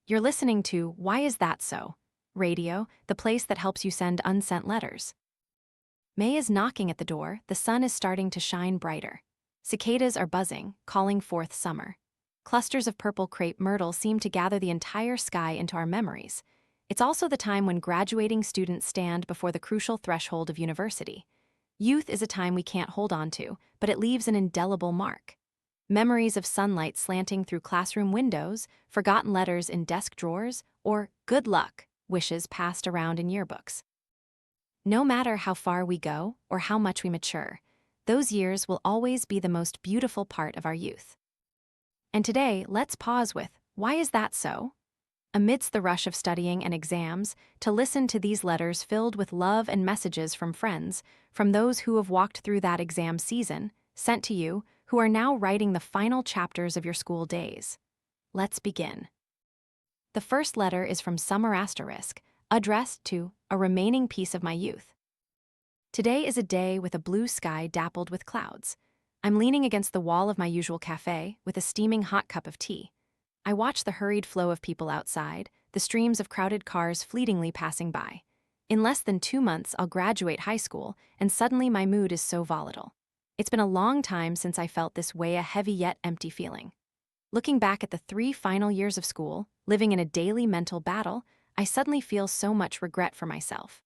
You're listening to Why Is That So? Radio, the place that helps you send unsent letters. May is knocking at the door, the sun is starting to shine brighter. Cicadas are buzzing, calling forth summer. Clusters of purple crepe myrtle seem to gather the entire sky into our memories. It's also the time when graduating students stand before the crucial threshold of university. Youth is a time we can't hold on to, but it leaves an indelible mark. Memories of sunlight slanting through classroom windows, forgotten letters in desk drawers, or good luck wishes passed around in yearbooks. No matter how far we go or how much we mature, those years will always be the most beautiful part of our youth. And today, let's pause with, why is that so? Amidst the rush of studying and exams, to listen to these letters filled with love and messages from friends, from those who have walked through that exam season, sent to you, who are now writing the final chapters of your school days. Let's begin. The first letter is from Summer Asterisk, addressed to a remaining piece of my youth. Today is a day with a blue sky dappled with clouds. I'm leaning against the wall of my usual cafe with a steaming hot cup of tea. I watch the hurried flow of people outside, the streams of crowded cars fleetingly passing by. In less than 2 months, I'll graduate high school, and suddenly my mood is so volatile. It's been a long time since I felt this way, a heavy yet empty feeling. Looking back at the 3 final years of school, living in a daily mental battle, I suddenly feel so much regret for myself.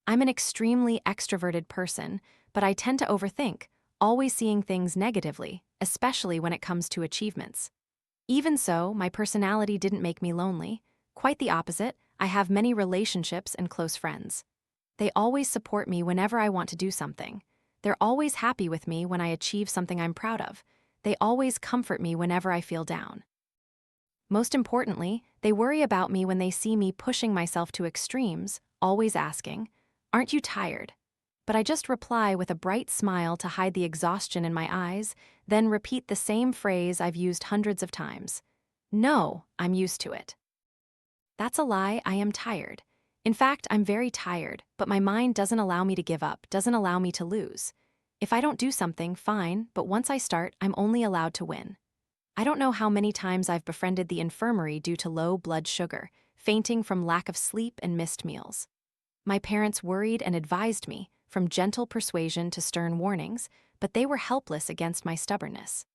I'm an extremely extroverted person, but I tend to overthink, always seeing things negatively, especially when it comes to achievements. Even so, my personality didn't make me lonely. Quite the opposite, I have many relationships and close friends. They always support me whenever I want to do something. They're always happy with me when I achieve something I'm proud of. They always comfort me whenever I feel down. Most importantly, they worry about me when they see me pushing myself to extremes, always asking, "Aren't you tired?" But I just reply with a bright smile to hide the exhaustion in my eyes, then repeat the same phrase I've used hundreds of times. "No, I'm used to it." That's a lie. I am tired. In fact, I'm very tired, but my mind doesn't allow me to give up, doesn't allow me to lose. If I don't do something, fine, but once I start, I'm only allowed to win. I don't know how many times I've befriended the infirmary due to low blood sugar, fainting from lack of sleep and missed meals. My parents worried and advised me, from gentle persuasion to stern warnings, but they were helpless against my stubbornness.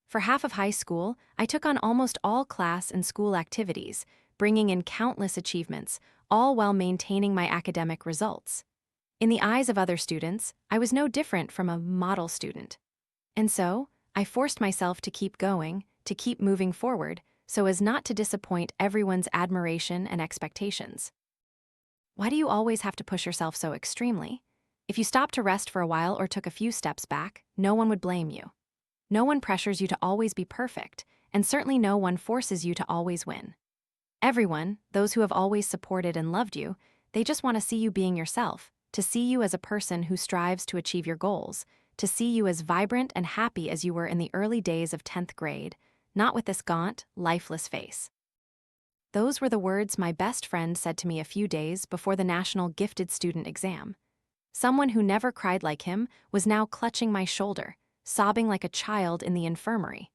For half of high school, I took on almost all class and school activities, bringing in countless achievements, all while maintaining my academic results. In the eyes of other students, I was no different from a model student. And so, I forced myself to keep going, to keep moving forward, so as not to disappoint everyone's admiration and expectations. Why do you always have to push yourself so extremely? If you stopped to rest for a while or took a few steps back, no one would blame you. No one pressures you to always be perfect, and certainly no one forces you to always win. Everyone, those who have always supported and loved you, they just want to see you being yourself, to see you as a person who strives to achieve your goals, to see you as vibrant and happy as you were in the early days of 10th grade, not with this gaunt, lifeless face. Those were the words my best friend said to me a few days before the National Gifted Student exam. Someone who never cried like him was now clutching my shoulder, sobbing like a child in the infirmary.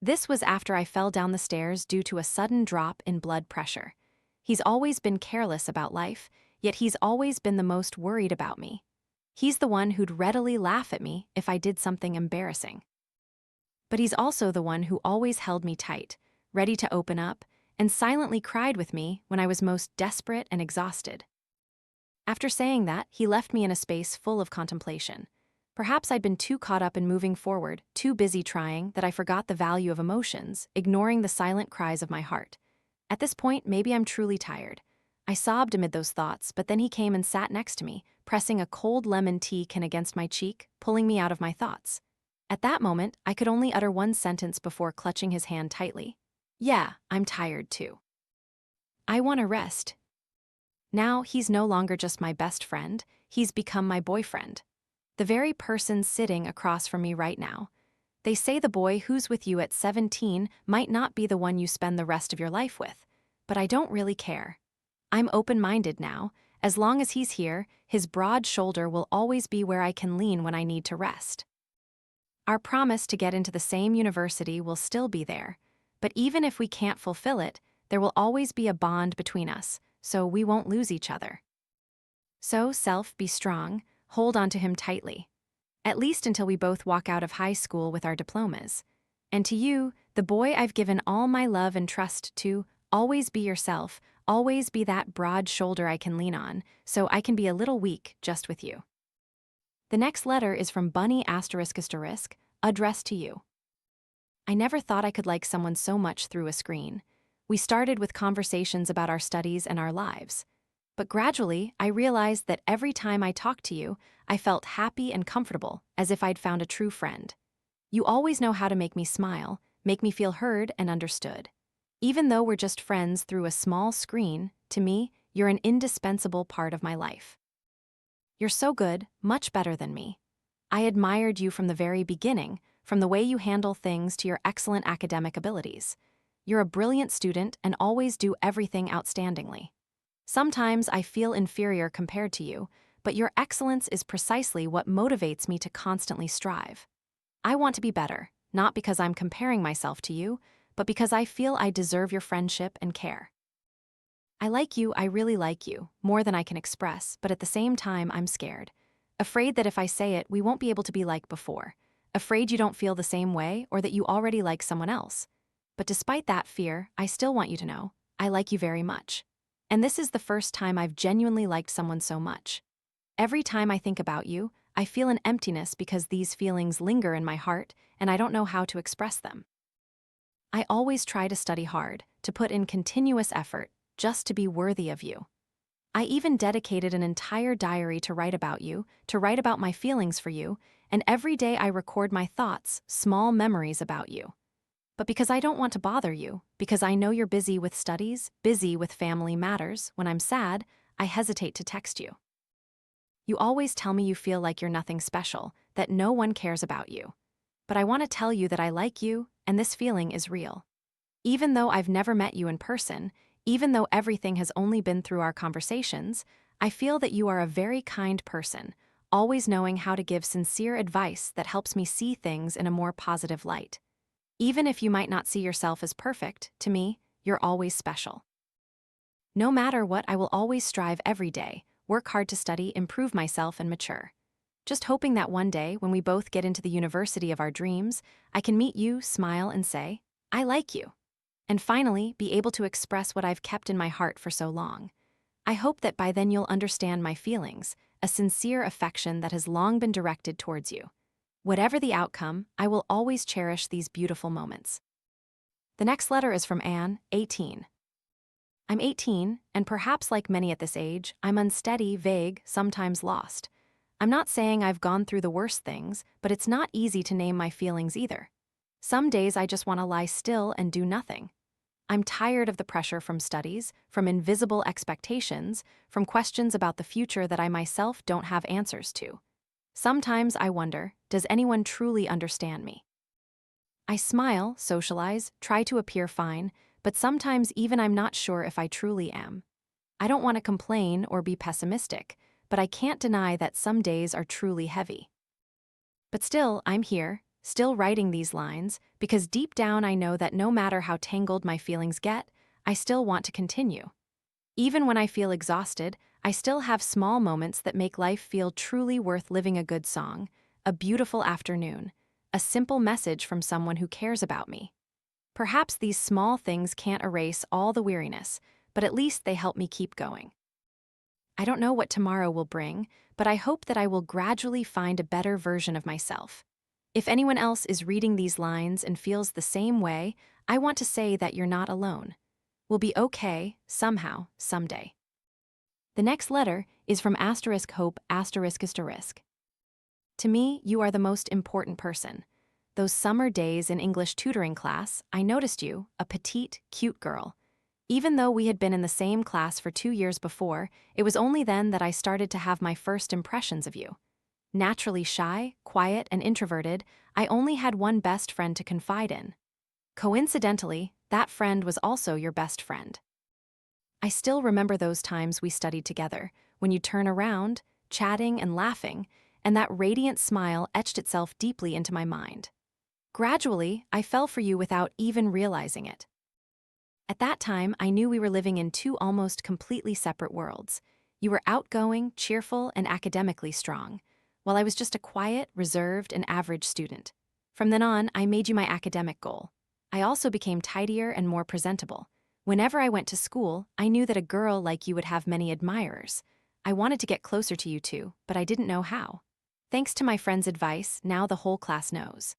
This was after I fell down the stairs due to a sudden drop in blood pressure. He's always been careless about life, yet he's always been the most worried about me. He's the one who'd readily laugh at me if I did something embarrassing. But he's also the one who always held me tight, ready to open up, and silently cried with me when I was most desperate and exhausted. After saying that, he left me in a space full of contemplation. Perhaps I'd been too caught up in moving forward, too busy trying, that I forgot the value of emotions, ignoring the silent cries of my heart. At this point, maybe I'm truly tired. I sobbed amid those thoughts, but then he came and sat next to me, pressing a cold lemon tea can against my cheek, pulling me out of my thoughts. At that moment, I could only utter one sentence before clutching his hand tightly. "Yeah, I'm tired too. I want to rest." Now, he's no longer just my best friend, he's become my boyfriend. The very person sitting across from me right now. They say the boy who's with you at 17 might not be the one you spend the rest of your life with, but I don't really care. I'm open-minded now. As long as he's here, his broad shoulder will always be where I can lean when I need to rest. Our promise to get into the same university will still be there, but even if we can't fulfill it, there will always be a bond between us, so we won't lose each other. So, self, be strong, hold on to him tightly. At least until we both walk out of high school with our diplomas. And to you, the boy I've given all my love and trust to, always be yourself, always be that broad shoulder I can lean on, so I can be a little weak just with you. The next letter is from Bunny ***, addressed to you. I never thought I could like someone so much through a screen. We started with conversations about our studies and our lives. But gradually, I realized that every time I talked to you, I felt happy and comfortable, as if I'd found a true friend. You always know how to make me smile, make me feel heard and understood. Even though we're just friends through a small screen, to me, you're an indispensable part of my life. You're so good, much better than me. I admired you from the very beginning, from the way you handle things to your excellent academic abilities. You're a brilliant student and always do everything outstandingly. Sometimes I feel inferior compared to you, but your excellence is precisely what motivates me to constantly strive. I want to be better, not because I'm comparing myself to you, but because I feel I deserve your friendship and care. I like you, I really like you, more than I can express, but at the same time I'm scared. Afraid that if I say it, we won't be able to be like before. Afraid you don't feel the same way or that you already like someone else. But despite that fear, I still want you to know, I like you very much. And this is the first time I've genuinely liked someone so much. Every time I think about you, I feel an emptiness because these feelings linger in my heart and I don't know how to express them. I always try to study hard, to put in continuous effort, just to be worthy of you. I even dedicated an entire diary to write about you, to write about my feelings for you, and every day I record my thoughts, small memories about you. But because I don't want to bother you, because I know you're busy with studies, busy with family matters, when I'm sad, I hesitate to text you. You always tell me you feel like you're nothing special, that no one cares about you. But I want to tell you that I like you, and this feeling is real. Even though I've never met you in person, even though everything has only been through our conversations, I feel that you are a very kind person, always knowing how to give sincere advice that helps me see things in a more positive light. Even if you might not see yourself as perfect, to me, you're always special. No matter what, I will always strive every day, work hard to study, improve myself, and mature. Just hoping that one day, when we both get into the university of our dreams, I can meet you, smile, and say, I like you. And finally, be able to express what I've kept in my heart for so long. I hope that by then you'll understand my feelings, a sincere affection that has long been directed towards you. Whatever the outcome, I will always cherish these beautiful moments. The next letter is from Anne, 18. I'm 18, and perhaps like many at this age, I'm unsteady, vague, sometimes lost. I'm not saying I've gone through the worst things, but it's not easy to name my feelings either. Some days I just want to lie still and do nothing. I'm tired of the pressure from studies, from invisible expectations, from questions about the future that I myself don't have answers to. Sometimes I wonder, does anyone truly understand me? I smile, socialize, try to appear fine, but sometimes even I'm not sure if I truly am. I don't want to complain or be pessimistic, but I can't deny that some days are truly heavy. But still, I'm here, still writing these lines, because deep down I know that no matter how tangled my feelings get, I still want to continue. Even when I feel exhausted, I still have small moments that make life feel truly worth living. A good song, a beautiful afternoon, a simple message from someone who cares about me. Perhaps these small things can't erase all the weariness, but at least they help me keep going. I don't know what tomorrow will bring, but I hope that I will gradually find a better version of myself. If anyone else is reading these lines and feels the same way, I want to say that you're not alone. We'll be okay, somehow, someday. The next letter is from *hope**. To me, you are the most important person. Those summer days in English tutoring class, I noticed you, a petite, cute girl. Even though we had been in the same class for 2 years before, it was only then that I started to have my first impressions of you. Naturally shy, quiet, and introverted, I only had one best friend to confide in. Coincidentally, that friend was also your best friend. I still remember those times we studied together, when you turn around, chatting and laughing, and that radiant smile etched itself deeply into my mind. Gradually, I fell for you without even realizing it. At that time, I knew we were living in two almost completely separate worlds. You were outgoing, cheerful, and academically strong, while I was just a quiet, reserved, and average student. From then on, I made you my academic goal. I also became tidier and more presentable. Whenever I went to school, I knew that a girl like you would have many admirers. I wanted to get closer to you two, but I didn't know how. Thanks to my friend's advice, now the whole class knows.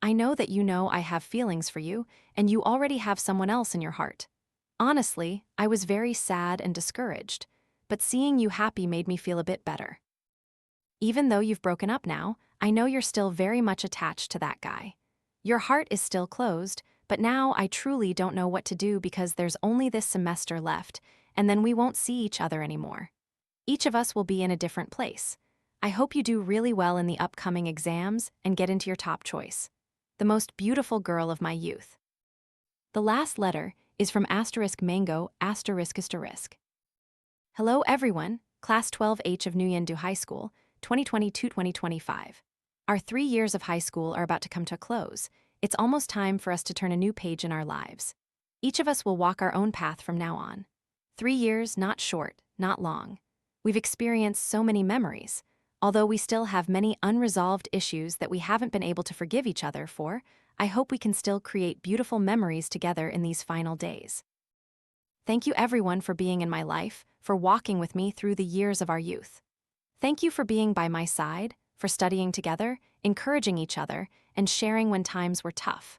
I know that you know I have feelings for you, and you already have someone else in your heart. Honestly, I was very sad and discouraged, but seeing you happy made me feel a bit better. Even though you've broken up now, I know you're still very much attached to that guy. Your heart is still closed, but now I truly don't know what to do because there's only this semester left, and then we won't see each other anymore. Each of us will be in a different place. I hope you do really well in the upcoming exams and get into your top choice. The most beautiful girl of my youth. The last letter is from *mango***. Hello everyone, Class 12H of Nguyen High School, 2022-2025. Our 3 years of high school are about to come to a close. It's almost time for us to turn a new page in our lives. Each of us will walk our own path from now on. 3 years, not short, not long. We've experienced so many memories. Although we still have many unresolved issues that we haven't been able to forgive each other for, I hope we can still create beautiful memories together in these final days. Thank you everyone for being in my life, for walking with me through the years of our youth. Thank you for being by my side, for studying together, encouraging each other, and sharing when times were tough.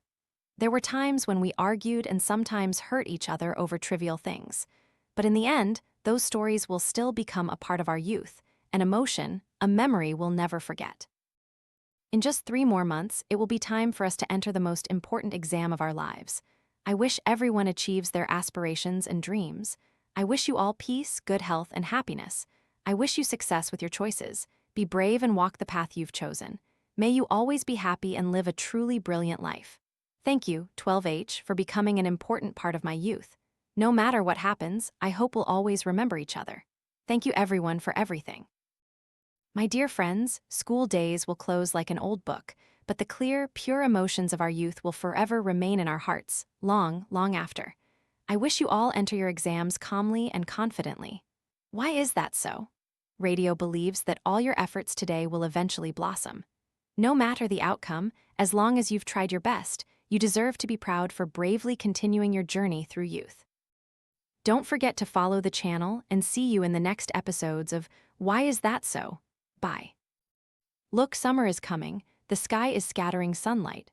There were times when we argued and sometimes hurt each other over trivial things. But in the end, those stories will still become a part of our youth, an emotion, a memory we'll never forget. In just 3 more months, it will be time for us to enter the most important exam of our lives. I wish everyone achieves their aspirations and dreams. I wish you all peace, good health, and happiness. I wish you success with your choices. Be brave and walk the path you've chosen. May you always be happy and live a truly brilliant life. Thank you, 12H, for becoming an important part of my youth. No matter what happens, I hope we'll always remember each other. Thank you everyone for everything. My dear friends, school days will close like an old book, but the clear, pure emotions of our youth will forever remain in our hearts, long, long after. I wish you all enter your exams calmly and confidently. Why is that so? Radio believes that all your efforts today will eventually blossom. No matter the outcome, as long as you've tried your best, you deserve to be proud for bravely continuing your journey through youth. Don't forget to follow the channel and see you in the next episodes of Why Is That So? Bye. Look, summer is coming, the sky is scattering sunlight.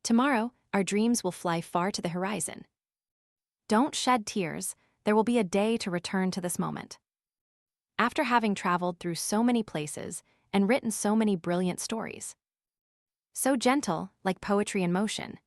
Tomorrow, our dreams will fly far to the horizon. Don't shed tears, there will be a day to return to this moment. After having traveled through so many places and written so many brilliant stories. So gentle, like poetry in motion,